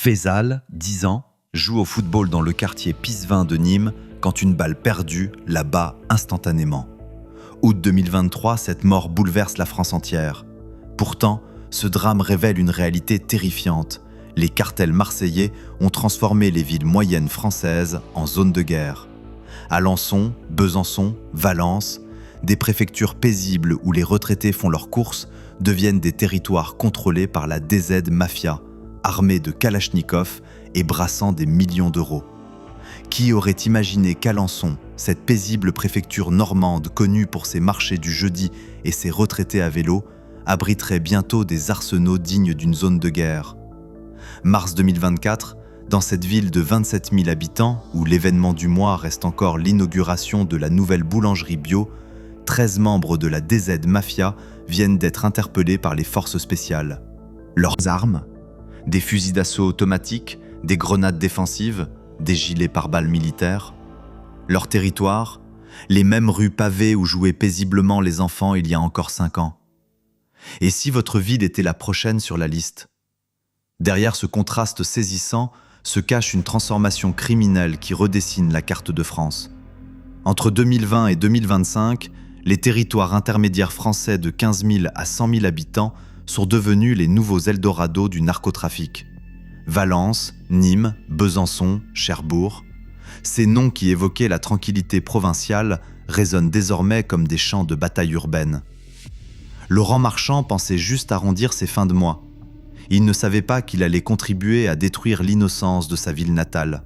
Faisal, 10 ans, joue au football dans le quartier Pisevin de Nîmes quand une balle perdue l'abat instantanément. Août 2023, cette mort bouleverse la France entière. Pourtant, ce drame révèle une réalité terrifiante. Les cartels marseillais ont transformé les villes moyennes françaises en zones de guerre. Alençon, Besançon, Valence, des préfectures paisibles où les retraités font leurs courses deviennent des territoires contrôlés par la DZ Mafia, armée de kalachnikovs et brassant des millions d'euros. Qui aurait imaginé qu'Alençon, cette paisible préfecture normande connue pour ses marchés du jeudi et ses retraités à vélo, abriterait bientôt des arsenaux dignes d'une zone de guerre? Mars 2024, dans cette ville de 27 000 habitants, où l'événement du mois reste encore l'inauguration de la nouvelle boulangerie bio, 13 membres de la DZ Mafia viennent d'être interpellés par les forces spéciales. Leurs armes? Des fusils d'assaut automatiques, des grenades défensives, des gilets pare-balles militaires. Leur territoire? Les mêmes rues pavées où jouaient paisiblement les enfants il y a encore 5 ans. Et si votre ville était la prochaine sur la liste? Derrière ce contraste saisissant se cache une transformation criminelle qui redessine la carte de France. Entre 2020 et 2025, les territoires intermédiaires français de 15 000 à 100 000 habitants sont devenus les nouveaux Eldorado du narcotrafic. Valence, Nîmes, Besançon, Cherbourg. Ces noms qui évoquaient la tranquillité provinciale résonnent désormais comme des champs de bataille urbaine. Laurent Marchand pensait juste arrondir ses fins de mois. Il ne savait pas qu'il allait contribuer à détruire l'innocence de sa ville natale.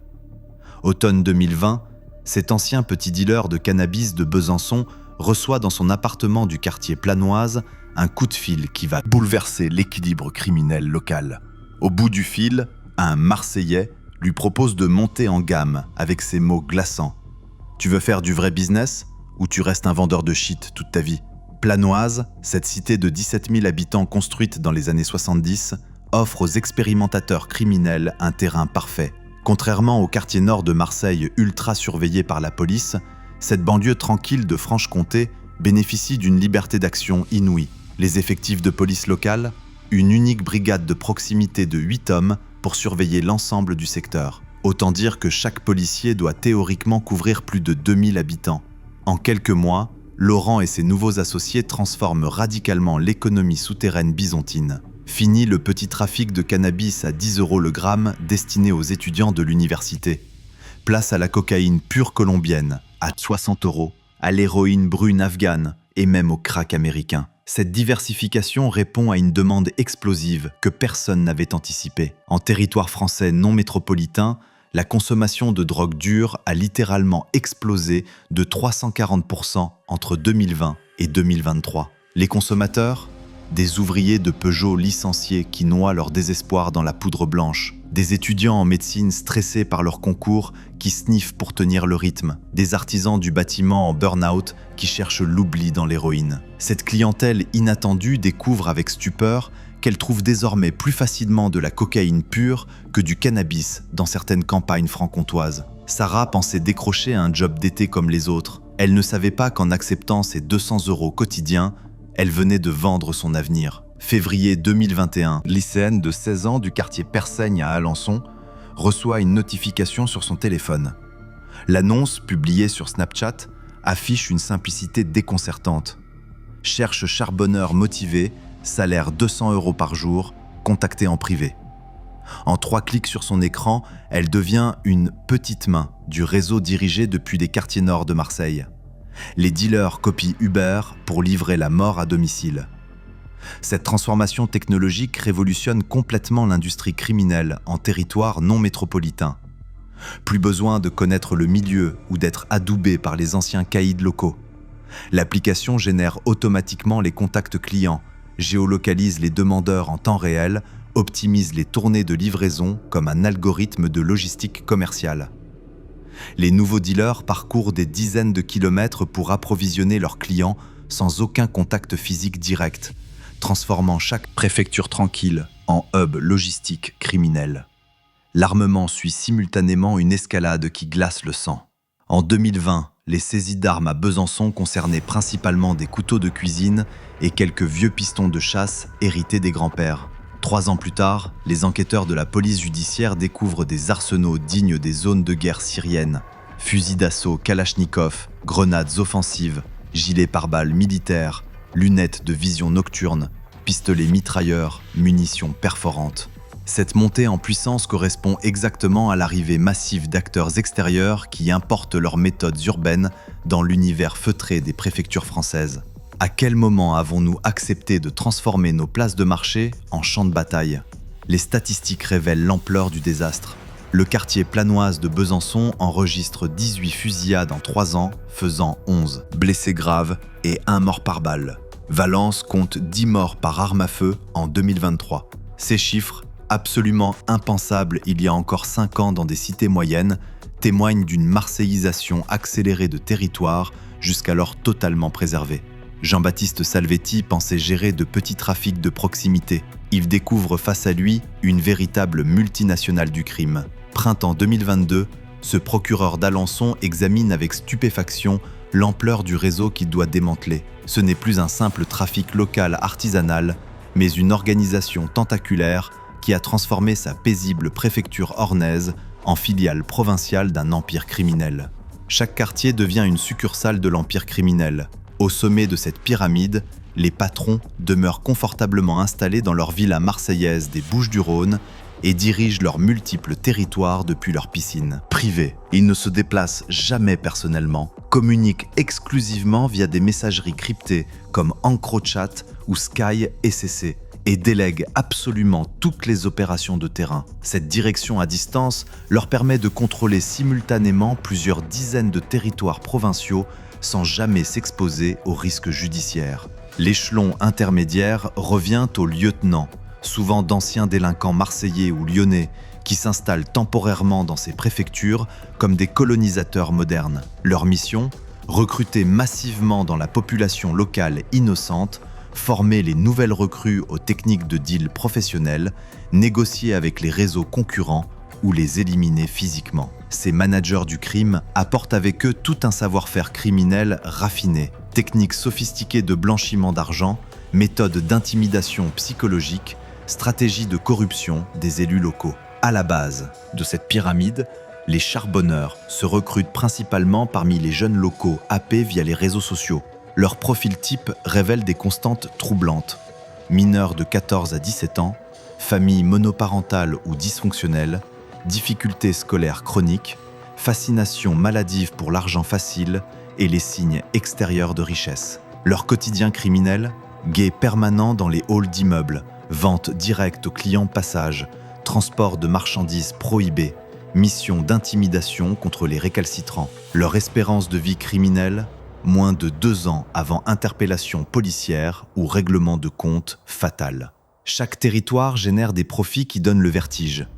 Automne 2020, cet ancien petit dealer de cannabis de Besançon reçoit dans son appartement du quartier Planoise un coup de fil qui va bouleverser l'équilibre criminel local. Au bout du fil, un Marseillais lui propose de monter en gamme avec ces mots glaçants. « Tu veux faire du vrai business ou tu restes un vendeur de shit toute ta vie ?» Planoise, cette cité de 17 000 habitants construite dans les années 70, offre aux expérimentateurs criminels un terrain parfait. Contrairement au quartier nord de Marseille ultra surveillé par la police, cette banlieue tranquille de Franche-Comté bénéficie d'une liberté d'action inouïe. Les effectifs de police locale, une unique brigade de proximité de 8 hommes pour surveiller l'ensemble du secteur. Autant dire que chaque policier doit théoriquement couvrir plus de 2000 habitants. En quelques mois, Laurent et ses nouveaux associés transforment radicalement l'économie souterraine bisontine. Fini le petit trafic de cannabis à 10 € le gramme destiné aux étudiants de l'université. Place à la cocaïne pure colombienne, à 60 €, à l'héroïne brune afghane et même au crack américain. Cette diversification répond à une demande explosive que personne n'avait anticipée. En territoire français non métropolitain, la consommation de drogue dure a littéralement explosé de 340% entre 2020 et 2023. Les consommateurs? Des ouvriers de Peugeot licenciés qui noient leur désespoir dans la poudre blanche. Des étudiants en médecine stressés par leur concours qui sniffent pour tenir le rythme. Des artisans du bâtiment en burn-out qui cherchent l'oubli dans l'héroïne. Cette clientèle inattendue découvre avec stupeur qu'elle trouve désormais plus facilement de la cocaïne pure que du cannabis dans certaines campagnes franc-comtoises. Sarah pensait décrocher un job d'été comme les autres. Elle ne savait pas qu'en acceptant ses 200 € quotidiens, elle venait de vendre son avenir. Février 2021, lycéenne de 16 ans du quartier Persaigne à Alençon reçoit une notification sur son téléphone. L'annonce, publiée sur Snapchat, affiche une simplicité déconcertante. Cherche charbonneur motivé, salaire 200 € par jour, contacté en privé. En 3 clics sur son écran, elle devient une petite main du réseau dirigé depuis les quartiers nord de Marseille. Les dealers copient Uber pour livrer la mort à domicile. Cette transformation technologique révolutionne complètement l'industrie criminelle en territoire non métropolitain. Plus besoin de connaître le milieu ou d'être adoubé par les anciens caïds locaux. L'application génère automatiquement les contacts clients, géolocalise les demandeurs en temps réel, optimise les tournées de livraison comme un algorithme de logistique commerciale. Les nouveaux dealers parcourent des dizaines de kilomètres pour approvisionner leurs clients sans aucun contact physique direct, transformant chaque préfecture tranquille en hub logistique criminel. L'armement suit simultanément une escalade qui glace le sang. En 2020, les saisies d'armes à Besançon concernaient principalement des couteaux de cuisine et quelques vieux pistons de chasse hérités des grands-pères. 3 ans plus tard, les enquêteurs de la police judiciaire découvrent des arsenaux dignes des zones de guerre syriennes. Fusils d'assaut Kalachnikov, grenades offensives, gilets pare-balles militaires, lunettes de vision nocturne, pistolets mitrailleurs, munitions perforantes. Cette montée en puissance correspond exactement à l'arrivée massive d'acteurs extérieurs qui importent leurs méthodes urbaines dans l'univers feutré des préfectures françaises. À quel moment avons-nous accepté de transformer nos places de marché en champs de bataille ? Les statistiques révèlent l'ampleur du désastre. Le quartier planoise de Besançon enregistre 18 fusillades en 3 ans, faisant 11 blessés graves et 1 mort par balle. Valence compte 10 morts par arme à feu en 2023. Ces chiffres, absolument impensables il y a encore 5 ans dans des cités moyennes, témoignent d'une marseillisation accélérée de territoires jusqu'alors totalement préservés. Jean-Baptiste Salvetti pensait gérer de petits trafics de proximité. Il découvre face à lui une véritable multinationale du crime. Printemps 2022, ce procureur d'Alençon examine avec stupéfaction l'ampleur du réseau qu'il doit démanteler. Ce n'est plus un simple trafic local artisanal, mais une organisation tentaculaire qui a transformé sa paisible préfecture ornaise en filiale provinciale d'un empire criminel. Chaque quartier devient une succursale de l'empire criminel. Au sommet de cette pyramide, les patrons demeurent confortablement installés dans leur villa marseillaise des Bouches-du-Rhône et dirigent leurs multiples territoires depuis leur piscine. Privés, ils ne se déplacent jamais personnellement, communiquent exclusivement via des messageries cryptées comme EncroChat ou Sky SCC et délèguent absolument toutes les opérations de terrain. Cette direction à distance leur permet de contrôler simultanément plusieurs dizaines de territoires provinciaux sans jamais s'exposer aux risques judiciaires. L'échelon intermédiaire revient aux lieutenants, souvent d'anciens délinquants marseillais ou lyonnais, qui s'installent temporairement dans ces préfectures comme des colonisateurs modernes. Leur mission ? Recruter massivement dans la population locale innocente, former les nouvelles recrues aux techniques de deal professionnels, négocier avec les réseaux concurrents ou les éliminer physiquement. Ces managers du crime apportent avec eux tout un savoir-faire criminel raffiné, techniques sophistiquées de blanchiment d'argent, méthodes d'intimidation psychologique, stratégies de corruption des élus locaux. À la base de cette pyramide, les charbonneurs se recrutent principalement parmi les jeunes locaux happés via les réseaux sociaux. Leur profil type révèle des constantes troublantes. Mineurs de 14 à 17 ans, familles monoparentales ou dysfonctionnelles, difficultés scolaires chroniques, fascination maladive pour l'argent facile et les signes extérieurs de richesse. Leur quotidien criminel, guet permanent dans les halls d'immeubles, vente directe aux clients passage, transport de marchandises prohibées, mission d'intimidation contre les récalcitrants. Leur espérance de vie criminelle, moins de 2 ans avant interpellation policière ou règlement de compte fatal. Chaque territoire génère des profits qui donnent le vertige.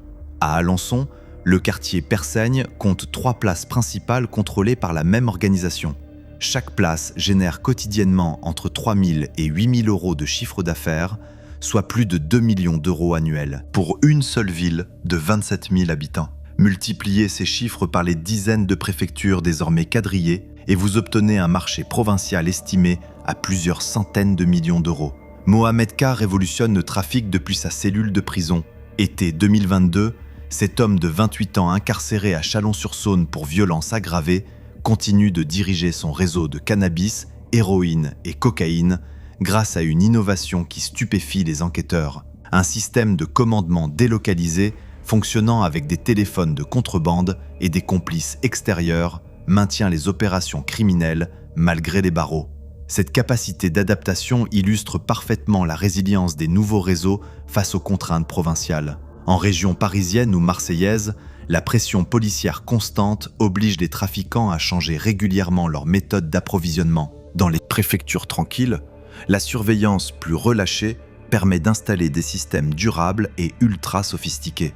À Alençon, le quartier Persaigne compte 3 places principales contrôlées par la même organisation. Chaque place génère quotidiennement entre 3 000 et 8 000 euros de chiffre d'affaires, soit plus de 2 millions d'euros annuels, pour une seule ville de 27 000 habitants. Multipliez ces chiffres par les dizaines de préfectures désormais quadrillées et vous obtenez un marché provincial estimé à plusieurs centaines de millions d'euros. Mohamed K révolutionne le trafic depuis sa cellule de prison. Été 2022, cet homme de 28 ans incarcéré à Chalon-sur-Saône pour violence aggravée continue de diriger son réseau de cannabis, héroïne et cocaïne grâce à une innovation qui stupéfie les enquêteurs. Un système de commandement délocalisé fonctionnant avec des téléphones de contrebande et des complices extérieurs maintient les opérations criminelles malgré les barreaux. Cette capacité d'adaptation illustre parfaitement la résilience des nouveaux réseaux face aux contraintes provinciales. En région parisienne ou marseillaise, la pression policière constante oblige les trafiquants à changer régulièrement leur méthode d'approvisionnement. Dans les préfectures tranquilles, la surveillance plus relâchée permet d'installer des systèmes durables et ultra sophistiqués.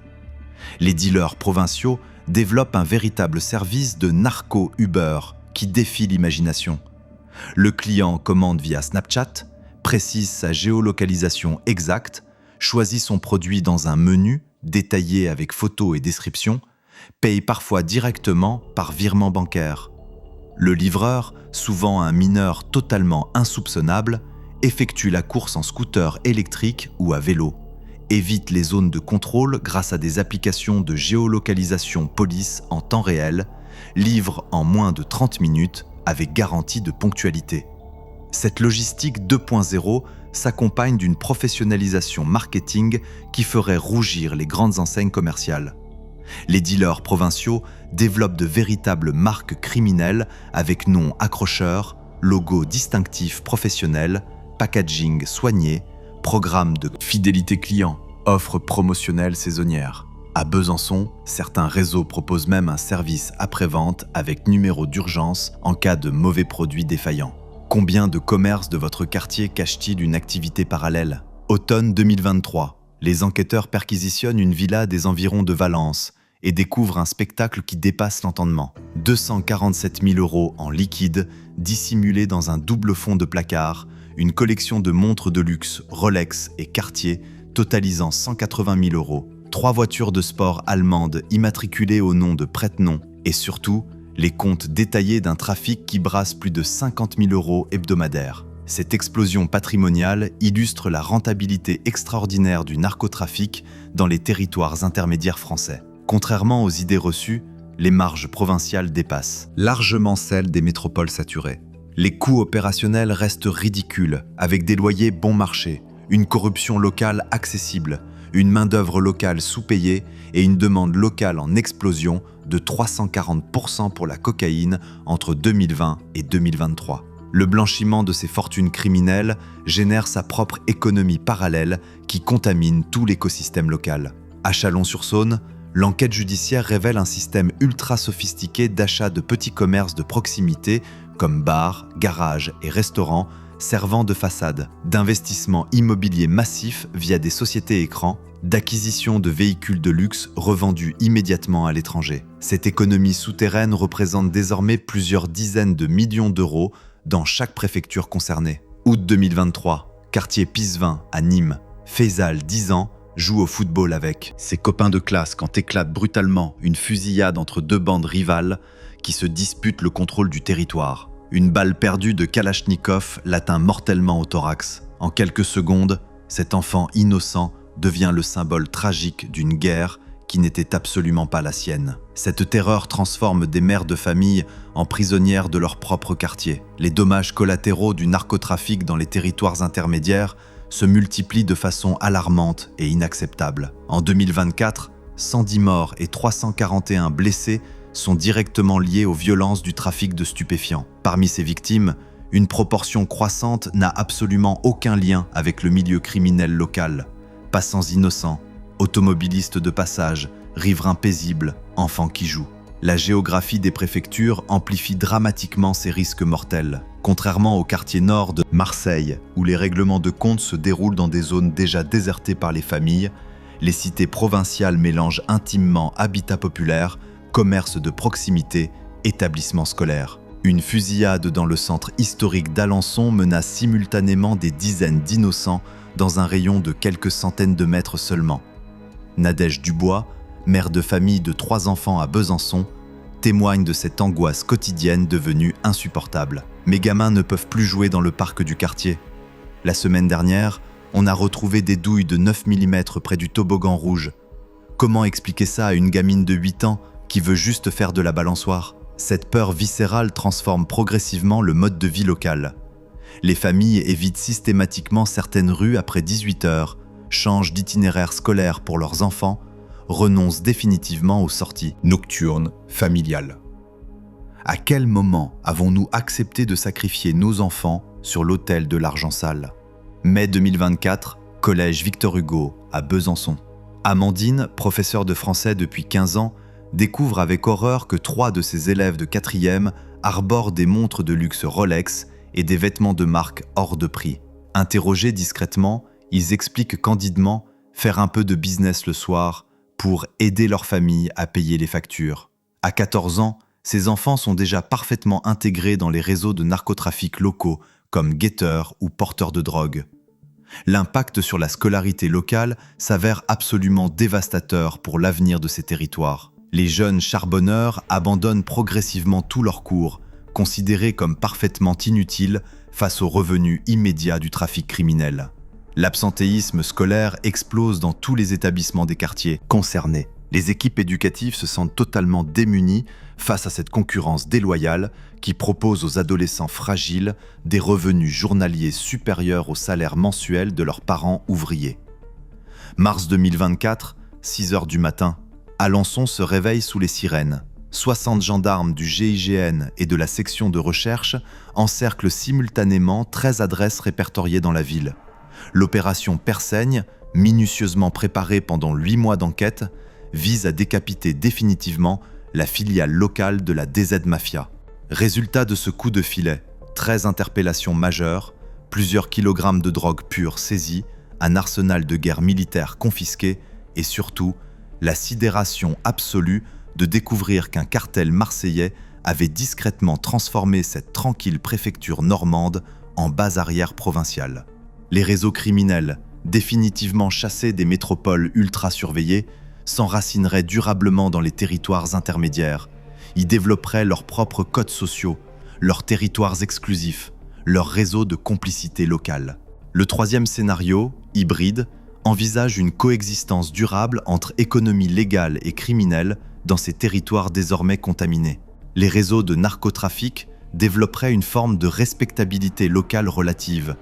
Les dealers provinciaux développent un véritable service de narco-Uber qui défie l'imagination. Le client commande via Snapchat, précise sa géolocalisation exacte, choisit son produit dans un menu détaillé avec photos et description, paye parfois directement par virement bancaire. Le livreur, souvent un mineur totalement insoupçonnable, effectue la course en scooter électrique ou à vélo évite les zones de contrôle grâce à des applications de géolocalisation police en temps réel, livre en moins de 30 minutes avec garantie de ponctualité. Cette logistique 2.0 s'accompagne d'une professionnalisation marketing qui ferait rougir les grandes enseignes commerciales. Les dealers provinciaux développent de véritables marques criminelles avec noms accrocheurs, logos distinctifs professionnels, packaging soigné, programmes de fidélité client, offres promotionnelles saisonnières. À Besançon, certains réseaux proposent même un service après-vente avec numéro d'urgence en cas de mauvais produits défaillants. Combien de commerces de votre quartier cachent-ils une activité parallèle ? Automne 2023, les enquêteurs perquisitionnent une villa des environs de Valence et découvrent un spectacle qui dépasse l'entendement. 247 000 € en liquide, dissimulés dans un double fond de placard, une collection de montres de luxe, Rolex et Cartier, totalisant 180 000 €, 3 voitures de sport allemandes immatriculées au nom de prête-nom et surtout, les comptes détaillés d'un trafic qui brasse plus de 50 000 € hebdomadaires. Cette explosion patrimoniale illustre la rentabilité extraordinaire du narcotrafic dans les territoires intermédiaires français. Contrairement aux idées reçues, les marges provinciales dépassent largement celles des métropoles saturées. Les coûts opérationnels restent ridicules, avec des loyers bon marché, une corruption locale accessible, une main-d'œuvre locale sous-payée et une demande locale en explosion de 340% pour la cocaïne entre 2020 et 2023. Le blanchiment de ces fortunes criminelles génère sa propre économie parallèle qui contamine tout l'écosystème local. À Chalon-sur-Saône, l'enquête judiciaire révèle un système ultra sophistiqué d'achat de petits commerces de proximité comme bars, garages et restaurants servant de façade, d'investissements immobiliers massifs via des sociétés écrans, d'acquisition de véhicules de luxe revendus immédiatement à l'étranger. Cette économie souterraine représente désormais plusieurs dizaines de millions d'euros dans chaque préfecture concernée. Août 2023, quartier Pisevin à Nîmes. Faisal, 10 ans, joue au football avec ses copains de classe quand éclate brutalement une fusillade entre deux bandes rivales qui se disputent le contrôle du territoire. Une balle perdue de Kalachnikov l'atteint mortellement au thorax. En quelques secondes, cet enfant innocent devient le symbole tragique d'une guerre qui n'était absolument pas la sienne. Cette terreur transforme des mères de famille en prisonnières de leur propre quartier. Les dommages collatéraux du narcotrafic dans les territoires intermédiaires se multiplient de façon alarmante et inacceptable. En 2024, 110 morts et 341 blessés sont directement liés aux violences du trafic de stupéfiants. Parmi ces victimes, une proportion croissante n'a absolument aucun lien avec le milieu criminel local. Passants innocents, automobilistes de passage, riverains paisibles, enfants qui jouent. La géographie des préfectures amplifie dramatiquement ces risques mortels. Contrairement au quartier nord de Marseille, où les règlements de compte se déroulent dans des zones déjà désertées par les familles, les cités provinciales mélangent intimement habitat populaire, commerce de proximité, établissements scolaires. Une fusillade dans le centre historique d'Alençon menace simultanément des dizaines d'innocents dans un rayon de quelques centaines de mètres seulement. Nadège Dubois, mère de famille de 3 enfants à Besançon, témoigne de cette angoisse quotidienne devenue insupportable. Mes gamins ne peuvent plus jouer dans le parc du quartier. La semaine dernière, on a retrouvé des douilles de 9 mm près du toboggan rouge. Comment expliquer ça à une gamine de 8 ans qui veut juste faire de la balançoire ? Cette peur viscérale transforme progressivement le mode de vie local. Les familles évitent systématiquement certaines rues après 18 heures, changent d'itinéraire scolaire pour leurs enfants, renoncent définitivement aux sorties nocturnes familiales. À quel moment avons-nous accepté de sacrifier nos enfants sur l'autel de l'argent sale ? Mai 2024, collège Victor Hugo à Besançon. Amandine, professeure de français depuis 15 ans, découvre avec horreur que 3 de ses élèves de 4e arborent des montres de luxe Rolex et des vêtements de marque hors de prix. Interrogés discrètement, ils expliquent candidement faire un peu de business le soir pour aider leur famille à payer les factures. À 14 ans, ces enfants sont déjà parfaitement intégrés dans les réseaux de narcotrafic locaux comme guetteurs ou porteurs de drogue. L'impact sur la scolarité locale s'avère absolument dévastateur pour l'avenir de ces territoires. Les jeunes charbonneurs abandonnent progressivement tous leurs cours, considérés comme parfaitement inutiles face aux revenus immédiats du trafic criminel. L'absentéisme scolaire explose dans tous les établissements des quartiers concernés. Les équipes éducatives se sentent totalement démunies face à cette concurrence déloyale qui propose aux adolescents fragiles des revenus journaliers supérieurs au salaire mensuel de leurs parents ouvriers. Mars 2024, 6 heures du matin, Alençon se réveille sous les sirènes. 60 gendarmes du GIGN et de la section de recherche encerclent simultanément 13 adresses répertoriées dans la ville. L'opération Persaigne, minutieusement préparée pendant 8 mois d'enquête, vise à décapiter définitivement la filiale locale de la DZ Mafia. Résultat de ce coup de filet, 13 interpellations majeures, plusieurs kilogrammes de drogue pure saisis, un arsenal de guerre militaire confisqué et surtout, la sidération absolue de découvrir qu'un cartel marseillais avait discrètement transformé cette tranquille préfecture normande en base arrière provinciale. Les réseaux criminels, définitivement chassés des métropoles ultra surveillées, s'enracineraient durablement dans les territoires intermédiaires, y développeraient leurs propres codes sociaux, leurs territoires exclusifs, leurs réseaux de complicité locale. Le troisième scénario, hybride, envisage une coexistence durable entre économie légale et criminelle dans ces territoires désormais contaminés. Les réseaux de narcotrafic développeraient une forme de respectabilité locale relative,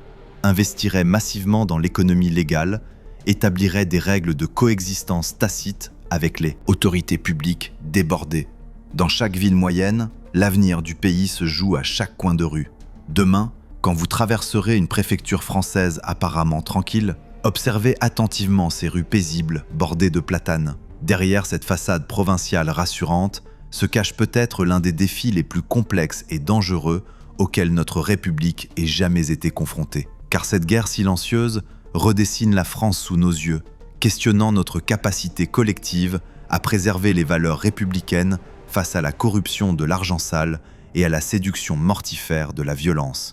investiraient massivement dans l'économie légale, établiraient des règles de coexistence tacite avec les autorités publiques débordées. Dans chaque ville moyenne, l'avenir du pays se joue à chaque coin de rue. Demain, quand vous traverserez une préfecture française apparemment tranquille, observez attentivement ces rues paisibles bordées de platanes. Derrière cette façade provinciale rassurante se cache peut-être l'un des défis les plus complexes et dangereux auxquels notre République ait jamais été confrontée. Car cette guerre silencieuse redessine la France sous nos yeux, questionnant notre capacité collective à préserver les valeurs républicaines face à la corruption de l'argent sale et à la séduction mortifère de la violence.